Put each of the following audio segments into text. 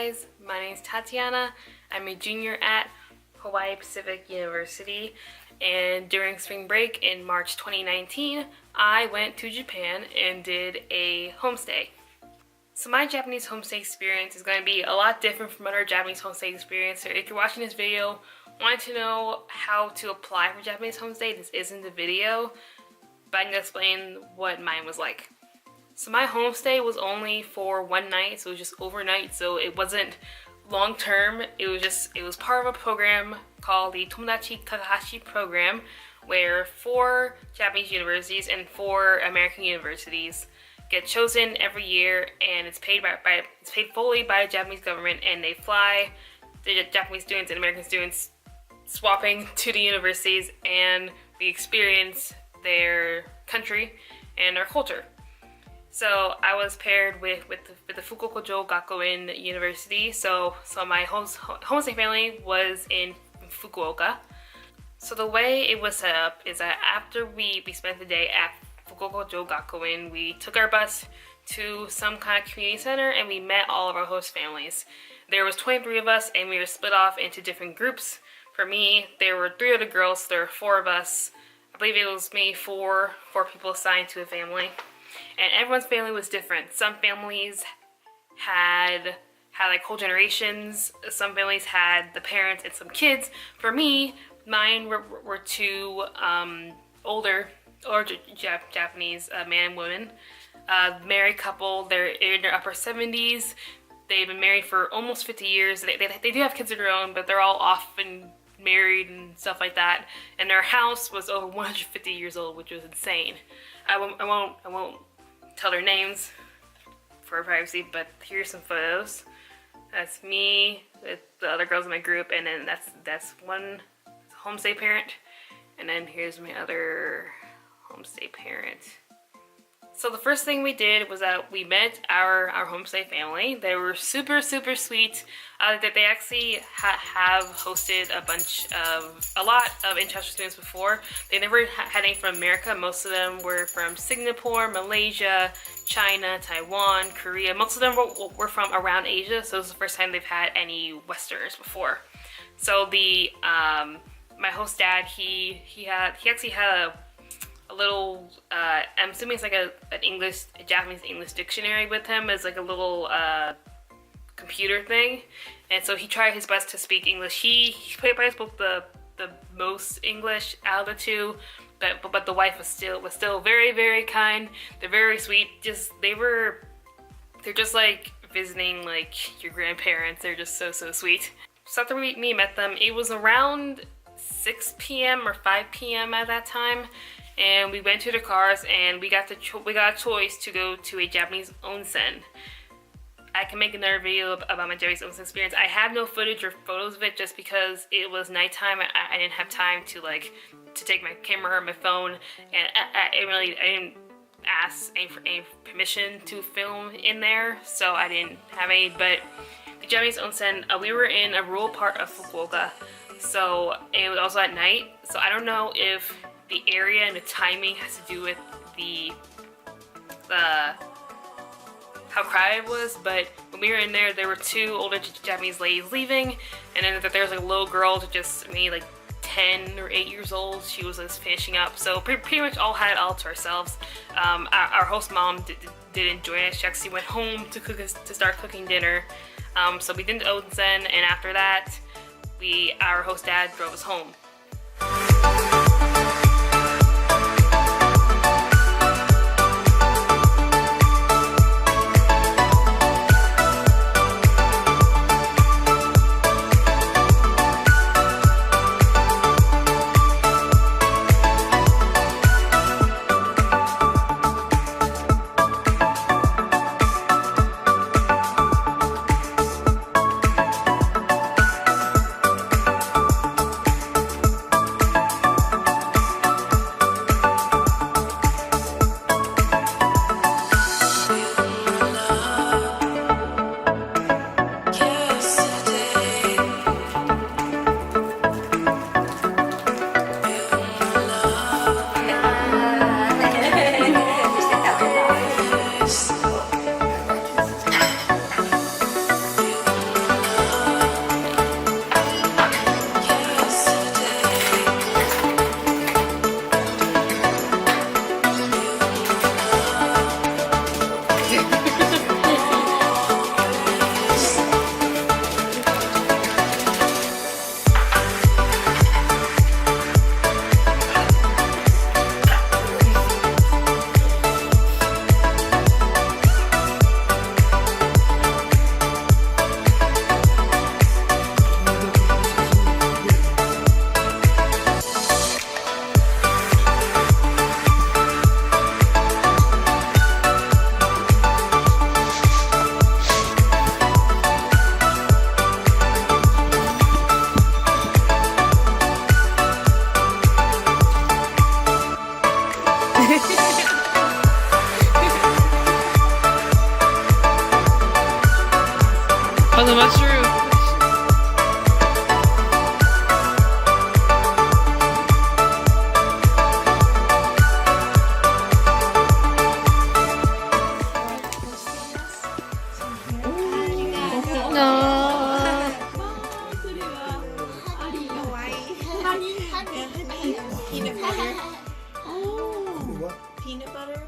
guys, my name is Tatiana. I'm a junior at Hawaii Pacific University, and during spring break in March 2019, I went to Japan and did a homestay. So my Japanese homestay experience is going to be a lot different from other Japanese homestay experience. So if you're watching this video, wanting to know how to apply for Japanese homestay, this isn't the video, but I'm going to explain what mine was like. So my homestay was only for one night, so it was just overnight, so it wasn't long term. It was part of a program called the Tomodachi Takahashi program, where 4 Japanese universities and 4 American universities get chosen every year, and it's paid fully by the Japanese government, and they fly the Japanese students and American students swapping to the universities, and we experience their country and their culture. So I was paired with the Fukuoka Gakuen University. So my homestay family was in Fukuoka. So the way it was set up is that after we spent the day at Fukuoka Gakuen, we took our bus to some kind of community center and we met all of our host families. There was 23 of us and we were split off into different groups. For me, there were 3 other girls, so there were 4 of us. I believe it was maybe 4 people assigned to a family. And everyone's family was different. Some families had like whole generations. Some families had the parents and some kids. For me, mine were 2 older Japanese man and woman. Married couple. They're in their upper 70s. They've been married for almost 50 years. They do have kids of their own, but they're all off and married and stuff like that. And their house was over 150 years old, which was insane. I won't tell their names for privacy, but here's some photos. That's me with the other girls in my group, and then that's one homestay parent, and then here's my other homestay parent. So the first thing we did was that we met our homestay family. They were super sweet. They actually have hosted a lot of international students before. They never had any from America. Most of them were from Singapore, Malaysia, China, Taiwan, Korea. Most of them were from around Asia, so it was the first time they've had any Westerners before. So my host dad, he actually had a little, I'm assuming it's like a Japanese English dictionary with him as like a little computer thing, and so he tried his best to speak English. He probably spoke the most English out of the 2, but the wife was still very kind. They're very sweet. They're just like visiting like your grandparents. They're just so sweet. So after we met them, it was around 6 p.m. or 5 p.m. at that time. And we went to the cars and we got a choice to go to a Japanese onsen. I can make another video about my Japanese onsen experience. I have no footage or photos of it just because it was nighttime. I didn't have time to take my camera or my phone, and I didn't ask any permission to film in there, so I didn't have any. But the Japanese onsen, we were in a rural part of Fukuoka, so it was also at night. So I don't know if the area and the timing has to do with the how crowded it was, but when we were in there, there were 2 older Japanese ladies leaving, and then there was like a little girl to just maybe like 10 or 8 years old. She was just finishing up, so pretty much all had it all to ourselves. Our host mom didn't join us. She actually went home to start cooking dinner. So we did the onsen, and after that, our host dad drove us home. Oh, the mushroom. Peanut butter?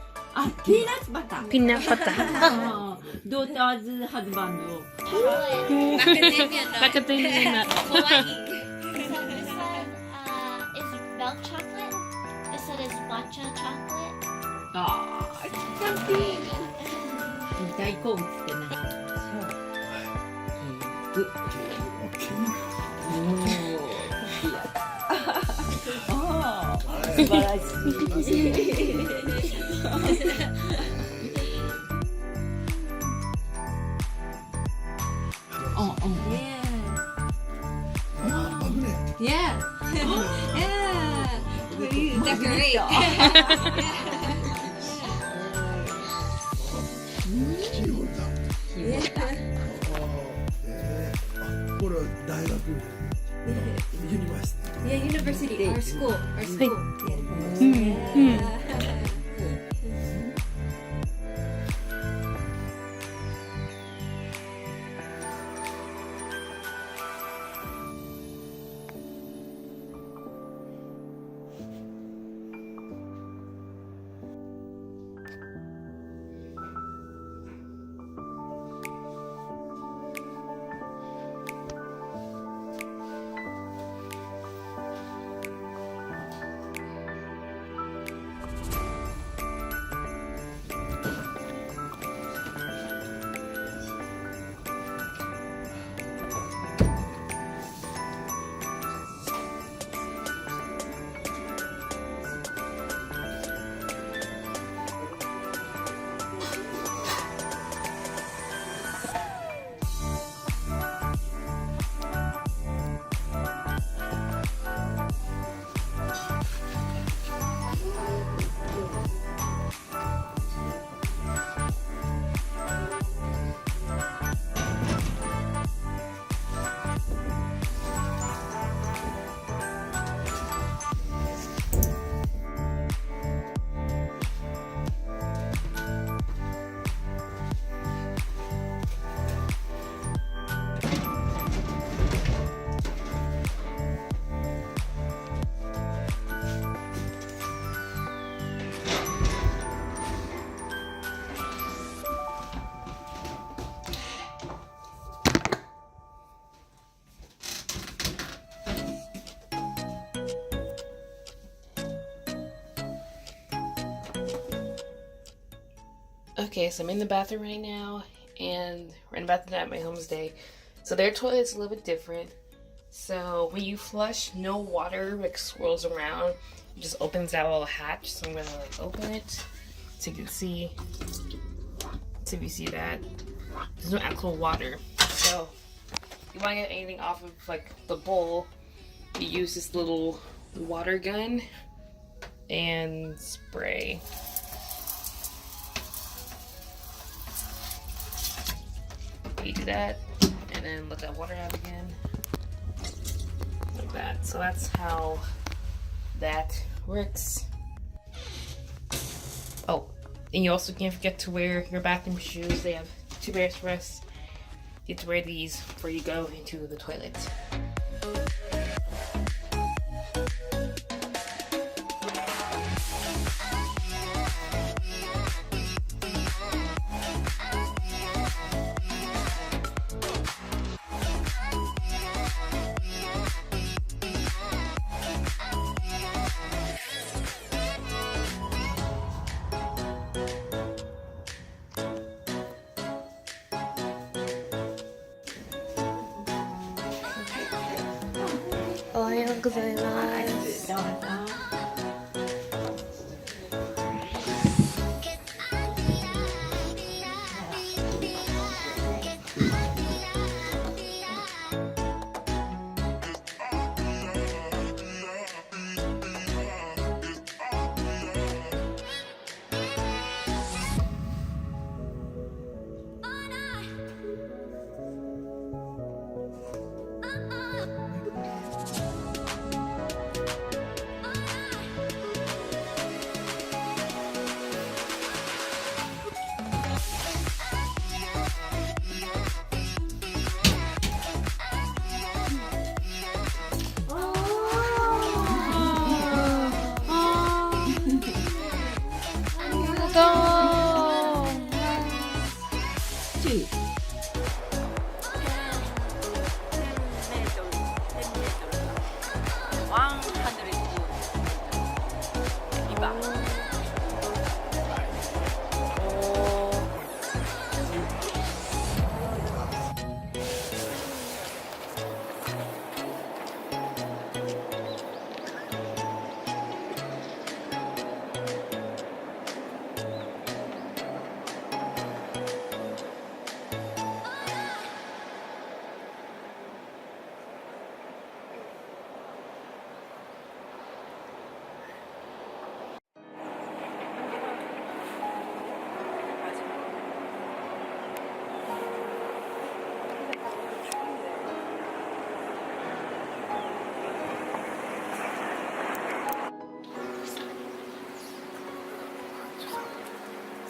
Peanut butter. Peanut butter. Daughter's husband. Macadamia nut. Macadamia nut. Hawaii. So this one is milk chocolate. This one is matcha chocolate. ああ、キャンピー大好物ってな。ああ、素晴らしい。Yeah. Yeah. You decorate. これは大学ユニバーシティ Yeah, university. Our school. Our school. Okay, so I'm in the bathroom right now, and we're in the bathroom at my homestay. So their toilet's a little bit different. So when you flush, no water like swirls around. It just opens that little hatch. So I'm gonna like open it so you can see. So if you see that, there's no actual water. So if you want to get anything off of like the bowl, you use this little water gun and spray. You do that, and then let that water out again, like that. So that's how that works. Oh, and you also can't forget to wear your bathroom shoes. They have 2 pairs for us. You have to wear these before you go into the toilet. Ohayou gozaimasu. two.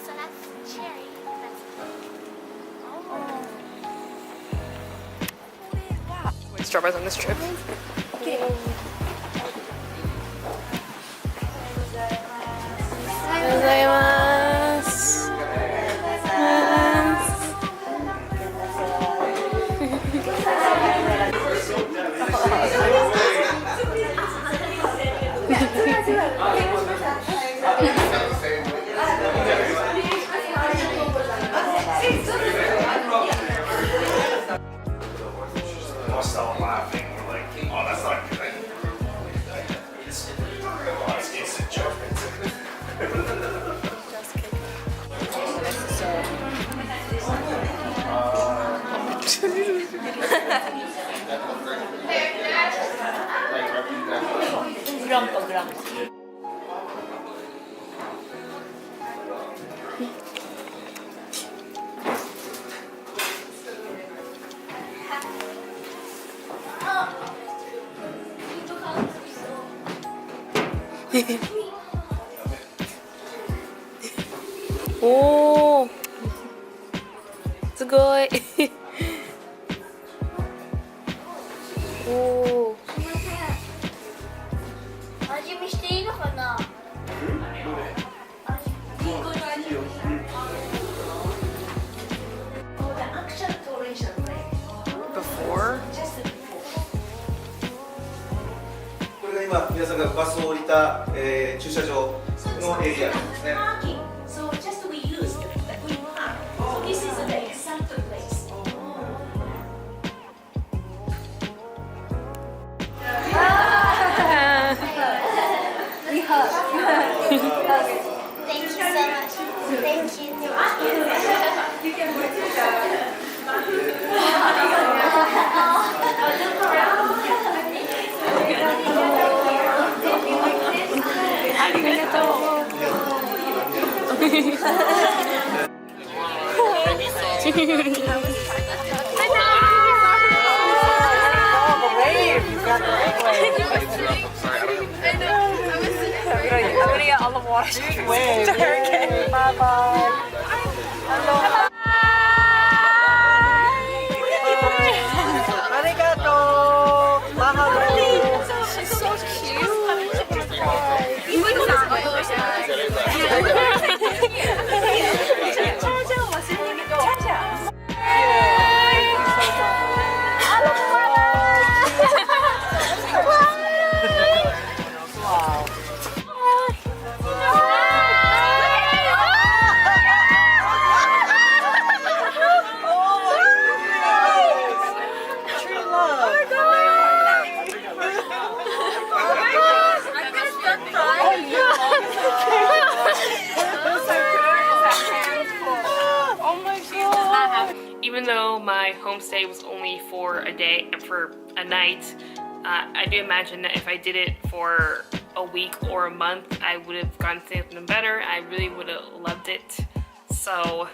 そ that's cherry. Strawberries on this trip. Start laughing. We're like, oh, that's not good. It's instant judgment. Oh, すごい。おー。味見していいのかな? Before? これが今皆さんがバスを降りた、駐車場のエリアですね。So just we used that we park. So this is the exact place. Thank you so much. Thank you. You can put it I'm gonna get all the water. Wave. Okay. Bye bye. Hello. Arigato. Mahalo. She's so cute. Even though my homestay was only for a day, for a night, I do imagine that if I did it for a week or a month, I would have gotten something better. I really would have loved it. So,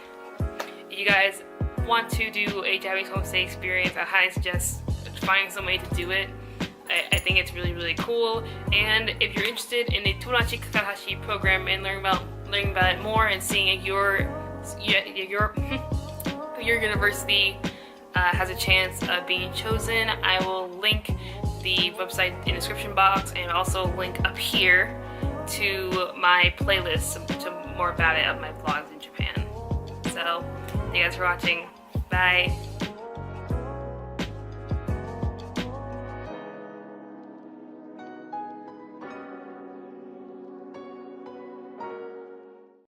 if you guys want to do a Japanese homestay experience, I highly suggest finding some way to do it. I think it's really, really cool. And if you're interested in the Tonachi Kakahashi program and learning about it more and seeing your university has a chance of being chosen, I will link the website in the description box and also link up here to my playlist to more about it of my vlogs in Japan. So you guys for watching. Bye.